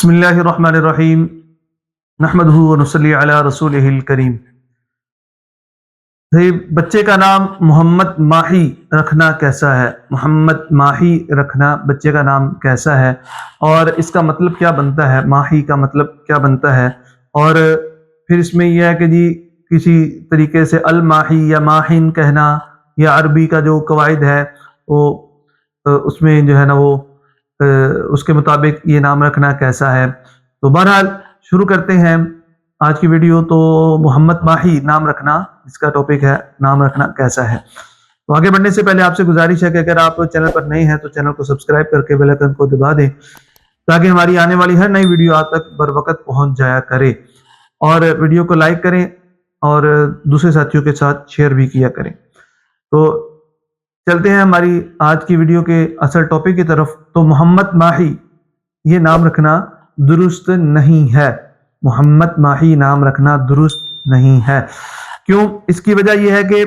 بسم اللہ الرحمن الرحیم نحمدہ ونصلی علی رسولہ الکریم۔ بچے کا نام محمد ماہی رکھنا کیسا ہے؟ محمد ماہی رکھنا بچے کا نام کیسا ہے اور اس کا مطلب کیا بنتا ہے؟ ماہی کا مطلب کیا بنتا ہے؟ اور پھر اس میں یہ ہے کہ جی کسی طریقے سے الماہی یا ماہین کہنا یا عربی کا جو قواعد ہے وہ اس میں جو ہے نا وہ اس کے مطابق یہ نام رکھنا کیسا ہے۔ تو بہرحال شروع کرتے ہیں آج کی ویڈیو۔ تو محمد ماہی نام رکھنا، اس کا ٹاپک ہے نام رکھنا کیسا ہے۔ تو آگے بڑھنے سے پہلے آپ سے گزارش ہے کہ اگر آپ چینل پر نئے ہیں تو چینل کو سبسکرائب کر کے بیل آئیکن کو دبا دیں تاکہ ہماری آنے والی ہر نئی ویڈیو آپ تک بر وقت پہنچ جایا کرے، اور ویڈیو کو لائک کریں اور دوسرے ساتھیوں کے ساتھ شیئر بھی کیا کریں۔ تو چلتے ہیں ہماری آج کی ویڈیو کے اصل ٹاپک کی طرف۔ تو محمد ماہی یہ نام رکھنا درست نہیں ہے۔ محمد ماہی نام رکھنا درست نہیں ہے۔ کیوں؟ اس کی وجہ یہ ہے کہ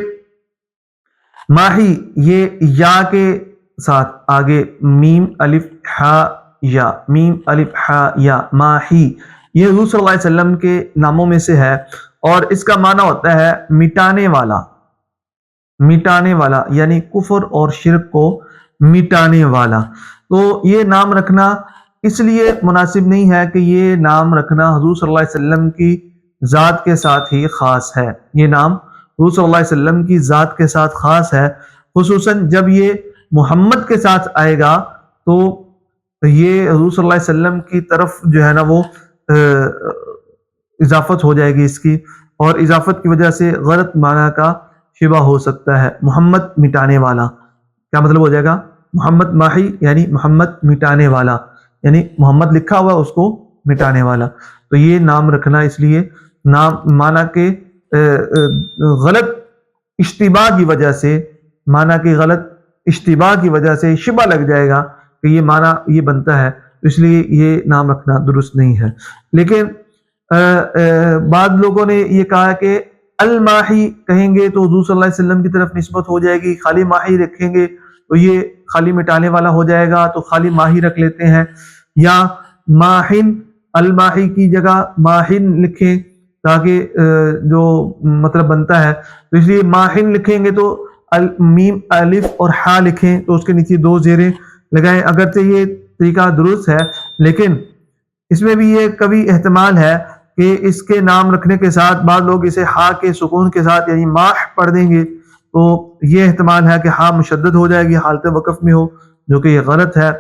ماہی یہ یا کے ساتھ آگے میم الف ہا یا، میم الف ہا یا، ماہی یہ حضور صلی اللہ علیہ وسلم کے ناموں میں سے ہے، اور اس کا معنی ہوتا ہے مٹانے والا۔ مٹانے والا یعنی کفر اور شرک کو مٹانے والا۔ تو یہ نام رکھنا اس لیے مناسب نہیں ہے کہ یہ نام رکھنا حضور صلی اللہ علیہ وسلم کی ذات کے ساتھ ہی خاص ہے۔ یہ نام حضور صلی اللہ علیہ وسلم کی ذات کے ساتھ خاص ہے، خصوصاً جب یہ محمد کے ساتھ آئے گا تو یہ حضور صلی اللہ علیہ وسلم کی طرف جو ہے نا وہ اضافت ہو جائے گی اس کی، اور اضافت کی وجہ سے غلط معنی کا شبہ ہو سکتا ہے۔ محمد مٹانے والا کیا مطلب ہو جائے گا؟ محمد ماہی یعنی محمد مٹانے والا، یعنی محمد لکھا ہوا اس کو مٹانے والا۔ تو یہ نام رکھنا اس لیے نام معنی کے غلط اشتباہ کی وجہ سے، معنی کے غلط اشتباہ کی وجہ سے شبہ لگ جائے گا کہ یہ معنی یہ بنتا ہے، اس لیے یہ نام رکھنا درست نہیں ہے۔ لیکن بعض لوگوں نے یہ کہا کہ الماہی کہیں گے تو حضور صلی اللہ علیہ وسلم کی طرف نسبت ہو جائے گی، خالی ماہی رکھیں گے تو یہ خالی مٹانے والا ہو جائے گا، تو خالی ماہی رکھ لیتے ہیں، یا ماہن الماہی کی جگہ ماہن لکھیں تاکہ جو مطلب بنتا ہے، تو اس لیے ماہن لکھیں گے تو میم الف اور ہا لکھیں تو اس کے نیچے دو زیریں لگائیں۔ اگرچہ یہ طریقہ درست ہے لیکن اس میں بھی یہ کبھی احتمال ہے کہ اس کے نام رکھنے کے ساتھ بعض لوگ اسے ہا کے سکون کے ساتھ یعنی ماہ پڑھ دیں گے، تو یہ احتمال ہے کہ ہا مشدد ہو جائے گی، حالت وقف میں ہو، جو کہ یہ غلط ہے۔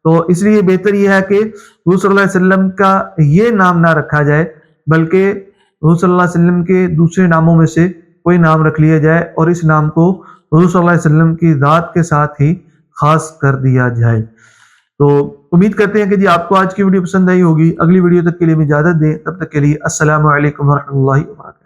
تو اس لیے بہتر یہ ہے کہ حضور صلی اللہ علیہ وسلم کا یہ نام نہ رکھا جائے، بلکہ حضور صلی اللہ علیہ وسلم کے دوسرے ناموں میں سے کوئی نام رکھ لیا جائے اور اس نام کو حضور صلی اللہ علیہ وسلم کی ذات کے ساتھ ہی خاص کر دیا جائے۔ تو امید کرتے ہیں کہ جی آپ کو آج کی ویڈیو پسند آئی ہوگی۔ اگلی ویڈیو تک کے لیے اجازت دیں، تب تک کے لیے السلام علیکم ورحمۃ اللہ وبرکاتہ۔